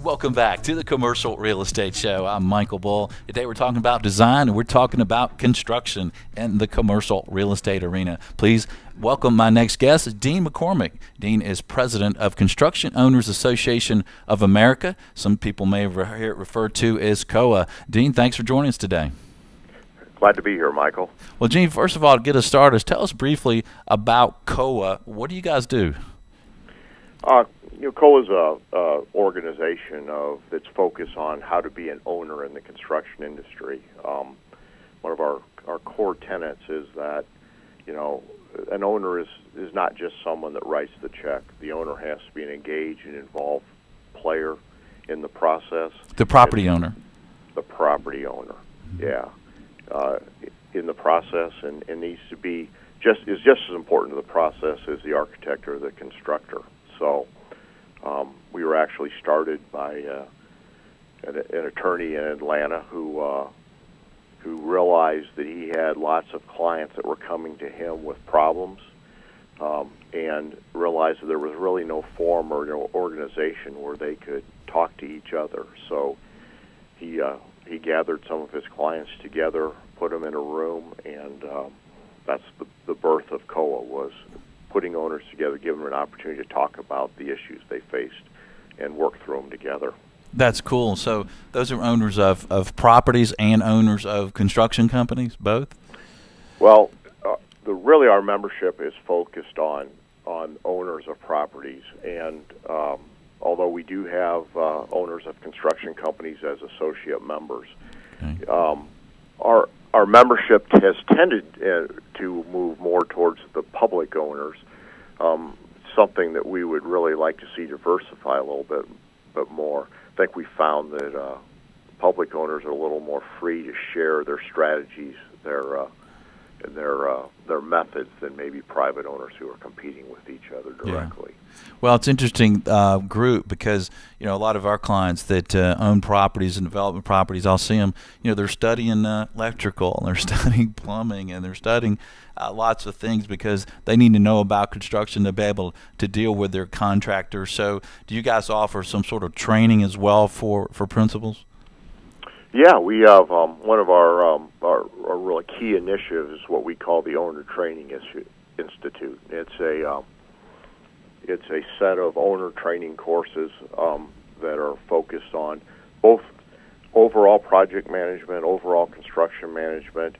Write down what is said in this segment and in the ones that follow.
Welcome back to the Commercial Real Estate Show. I'm Michael Bull. Today we're talking about design and we're talking about construction in the commercial real estate arena. Please welcome my next guest, Dean McCormick. Dean is president of Construction Owners Association of America. Some people may hear it referred to as COAA. Dean, thanks for joining us today. Glad to be here, Michael. Well, Dean, first of all, to get us started, tell us briefly about COAA. What do you guys do? COAA is a organization that's focused on how to be an owner in the construction industry. One of our core tenets is that, an owner is not just someone that writes the check. The owner has to be an engaged and involved player in the process. The property owner. The property owner, yeah. In the process, and needs to be just as important to the process as the architect or the constructor. So we were actually started by an attorney in Atlanta who realized that he had lots of clients that were coming to him with problems, and realized that there was really no forum or no organization where they could talk to each other. So he gathered some of his clients together, put them in a room, and that's the birth of COAA, was putting owners together, giving them an opportunity to talk about the issues they faced and work through them together. That's cool. So those are owners of properties and owners of construction companies, both? Well, really our membership is focused on owners of properties, and although we do have owners of construction companies as associate members, okay. Our membership has tended to move more towards the public owners, something that we would really like to see diversify a little bit more. I think we found that public owners are a little more free to share their strategies, their methods, than maybe private owners who are competing with each other directly. Yeah. Well, it's an interesting group because a lot of our clients that own properties and development properties, I'll see them. They're studying electrical, and they're studying plumbing, and they're studying lots of things because they need to know about construction to be able to deal with their contractors. So, do you guys offer some sort of training as well for principals? Yeah, we have one of our really key initiatives is what we call the Owner Training Institute. It's a set of owner training courses that are focused on both overall project management, overall construction management,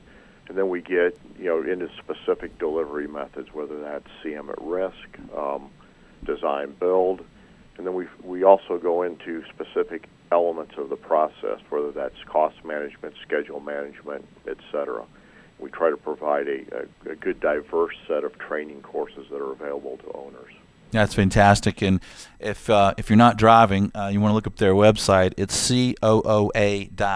and then we get into specific delivery methods, whether that's CM at risk, design build, and then we also go into specific elements of the process, whether that's cost management, schedule management, etc. We try to provide a good diverse set of training courses that are available to owners. That's fantastic. And if you're not driving, you want to look up their website. It's COAA.org,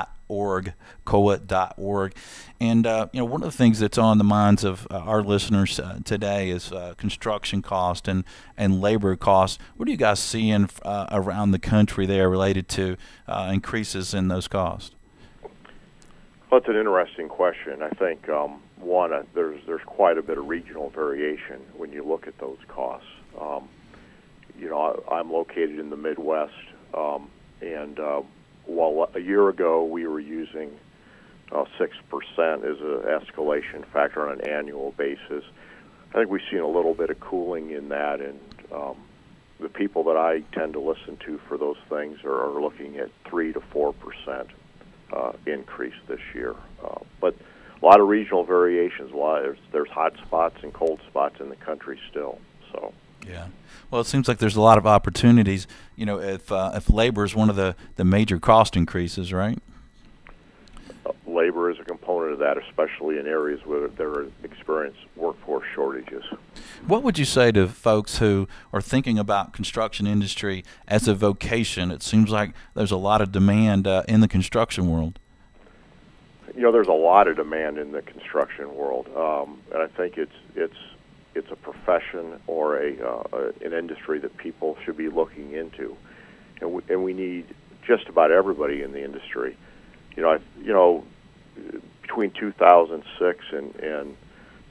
COAA.org. And one of the things that's on the minds of our listeners today is construction cost and labor costs. What are you guys seeing around the country there related to increases in those costs? Well, it's an interesting question. I think there's quite a bit of regional variation when you look at those costs. I'm located in the Midwest, and while a year ago we were using 6% as an escalation factor on an annual basis, I think we've seen a little bit of cooling in that, and the people that I tend to listen to for those things are looking at 3 to 4% increase this year. But a lot of regional variations. There's hot spots and cold spots in the country still. So. Yeah. Well, it seems like there's a lot of opportunities. If labor is one of the major cost increases, right? Labor is a component of that, especially in areas where there experience workforce shortages. What would you say to folks who are thinking about construction industry as a vocation? It seems like there's a lot of demand in the construction world. There's a lot of demand in the construction world, and I think it's a profession or an industry that people should be looking into, and we need just about everybody in the industry. Between 2006 and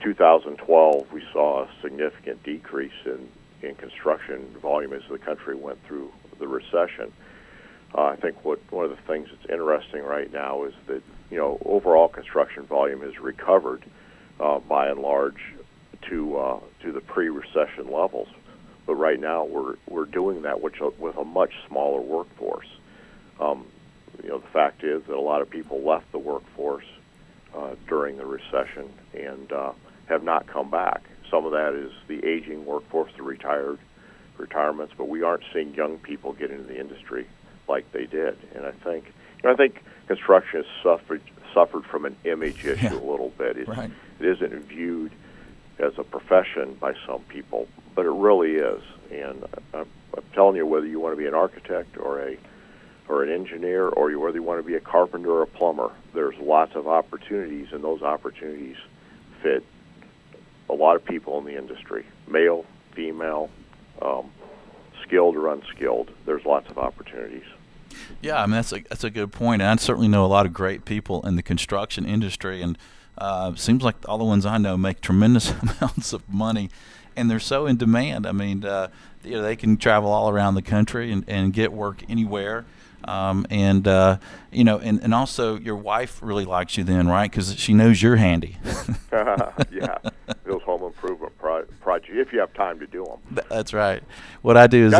2012, we saw a significant decrease in construction volume as the country went through the recession. I think one of the things that's interesting right now is that overall construction volume has recovered by and large to the pre-recession levels, but right now we're doing that with a much smaller workforce. The fact is that a lot of people left the workforce during the recession and have not come back. Some of that is the aging workforce, the retirements, but we aren't seeing young people get into the industry like they did. And I think construction has suffered from an image issue a little bit. It isn't viewed as a profession by some people, but it really is. And I'm telling you, whether you want to be an architect or an engineer, or whether you want to be a carpenter or a plumber, there's lots of opportunities, and those opportunities fit a lot of people in the industry, male, female, skilled or unskilled. There's lots of opportunities. Yeah, I mean, that's a good point. And I certainly know a lot of great people in the construction industry, and seems like all the ones I know make tremendous amounts of money, and they're so in demand. I mean, they can travel all around the country and get work anywhere. And also your wife really likes you then, right? Because she knows you're handy. Yeah, those home improvement projects, if you have time to do them. That's right. What I do is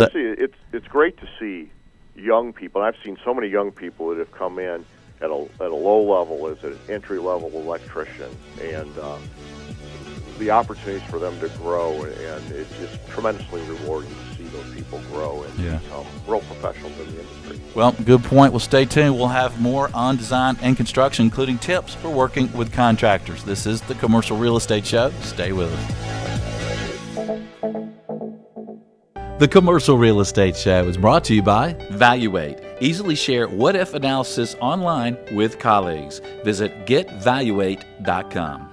it's great to see young people. I've seen so many young people that have come in at a low level as an entry-level electrician, and the opportunities for them to grow, and it's just tremendously rewarding to see those people grow and become real professionals in the industry. Well, good point. Well, stay tuned. We'll have more on design and construction, including tips for working with contractors. This is the Commercial Real Estate Show. Stay with us. The Commercial Real Estate Show is brought to you by Valuate. Easily share what-if analysis online with colleagues. Visit getvaluate.com.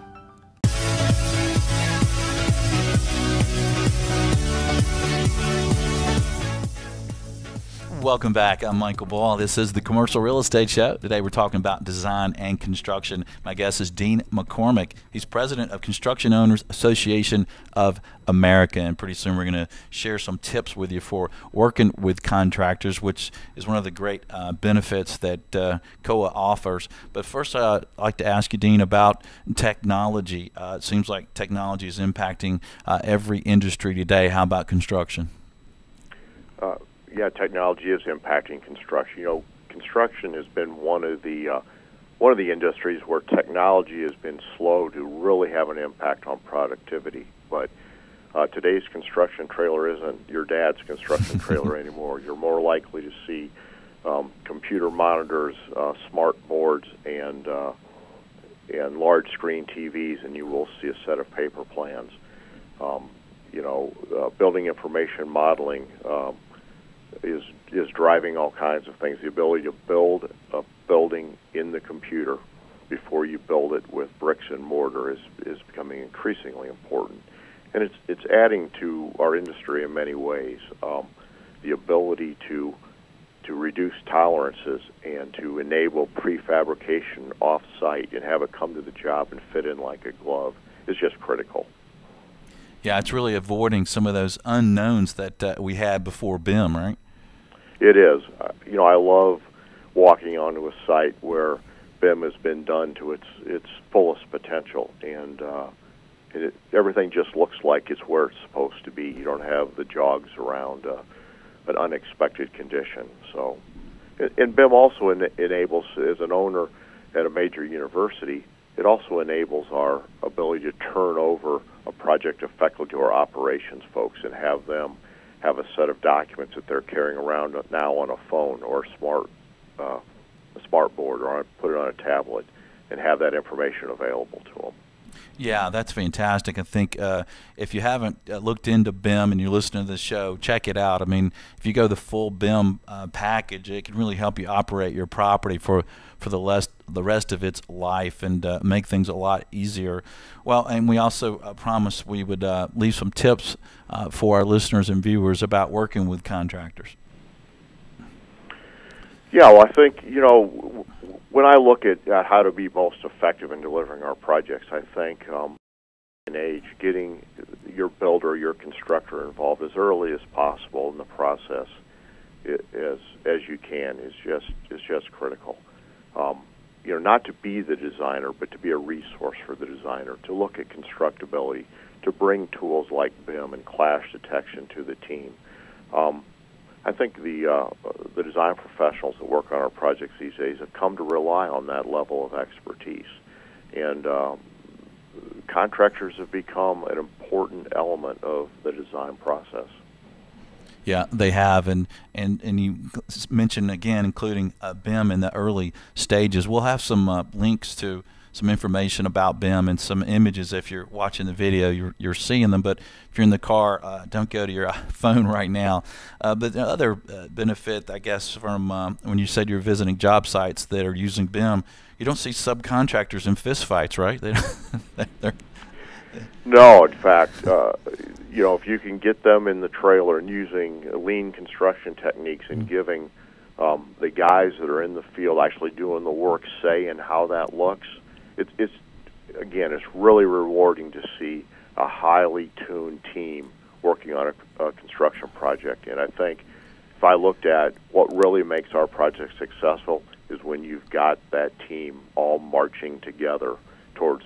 Welcome back. I'm Michael Ball. This is the Commercial Real Estate Show. Today we're talking about design and construction. My guest is Dean McCormick. He's president of Construction Owners Association of America, and pretty soon we're going to share some tips with you for working with contractors, which is one of the great benefits that COAA offers. But first, I'd like to ask you, Dean, about technology. It seems like technology is impacting every industry today. How about construction? Yeah, technology is impacting construction. Construction has been one of the industries where technology has been slow to really have an impact on productivity. But today's construction trailer isn't your dad's construction trailer anymore. You're more likely to see computer monitors, smart boards, and large screen TVs, and you will see a set of paper plans. Building information modeling is driving all kinds of things. The ability to build a building in the computer before you build it with bricks and mortar is becoming increasingly important, and it's adding to our industry in many ways. The ability to reduce tolerances and to enable prefabrication off-site and have it come to the job and fit in like a glove is just critical. Yeah, it's really avoiding some of those unknowns that we had before BIM, right? It is. I love walking onto a site where BIM has been done to its fullest potential, and everything just looks like it's where it's supposed to be. You don't have the jogs around an unexpected condition. So, and BIM also enables, as an owner at a major university, it also enables our ability to turn over a project effectively to our operations folks and have them have a set of documents that they're carrying around now on a phone or a smart board, or put it on a tablet, and have that information available to them. Yeah, that's fantastic. I think if you haven't looked into BIM and you're listening to this show, check it out. I mean, if you go the full BIM package, it can really help you operate your property for the rest of its life and make things a lot easier. Well, and we also promised we would leave some tips for our listeners and viewers about working with contractors. Yeah, well, I think, when I look at how to be most effective in delivering our projects, I think in age, getting your builder, your constructor involved as early as possible in the process, as you can, is just critical. Not to be the designer, but to be a resource for the designer, to look at constructability, to bring tools like BIM and clash detection to the team. I think the design professionals that work on our projects these days have come to rely on that level of expertise, and contractors have become an important element of the design process. Yeah, they have, and you mentioned again, including BIM in the early stages. We'll have some links to some information about BIM and some images. If you're watching the video, you're seeing them, but if you're in the car, don't go to your phone right now. But the other benefit, I guess, from when you said you're visiting job sites that are using BIM, you don't see subcontractors in fistfights, right? No, in fact, if you can get them in the trailer and using lean construction techniques and giving the guys that are in the field actually doing the work say and how that looks, it's really rewarding to see a highly tuned team working on a construction project. And I think if I looked at what really makes our project successful is when you've got that team all marching together towards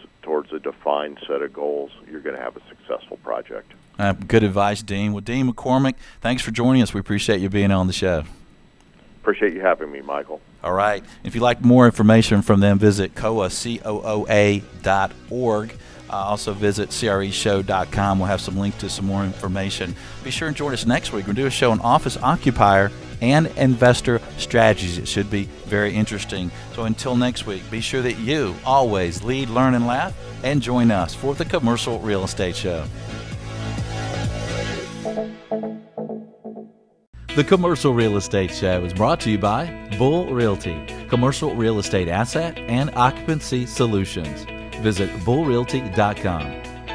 a defined set of goals, you're going to have a successful project. Good advice, Dean. Well, Dean McCormick, thanks for joining us. We appreciate you being on the show. Appreciate you having me, Michael. All right. If you'd like more information from them, visit COAA.org. Also visit CREshow.com. We'll have some link to some more information. Be sure and join us next week. We'll do a show on office occupier and investor strategies. It should be very interesting. So until next week, be sure that you always lead, learn, and laugh, and join us for the Commercial Real Estate Show. The Commercial Real Estate Show is brought to you by Bull Realty, commercial real estate asset and occupancy solutions. Visit bullrealty.com.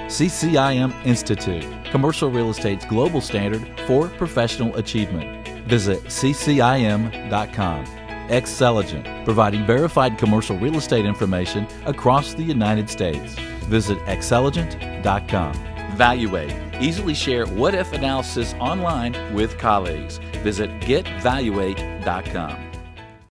CCIM Institute, commercial real estate's global standard for professional achievement. Visit ccim.com. Xceligent, providing verified commercial real estate information across the United States. Visit xceligent.com. Valuate, easily share what-if analysis online with colleagues. Visit getvaluate.com.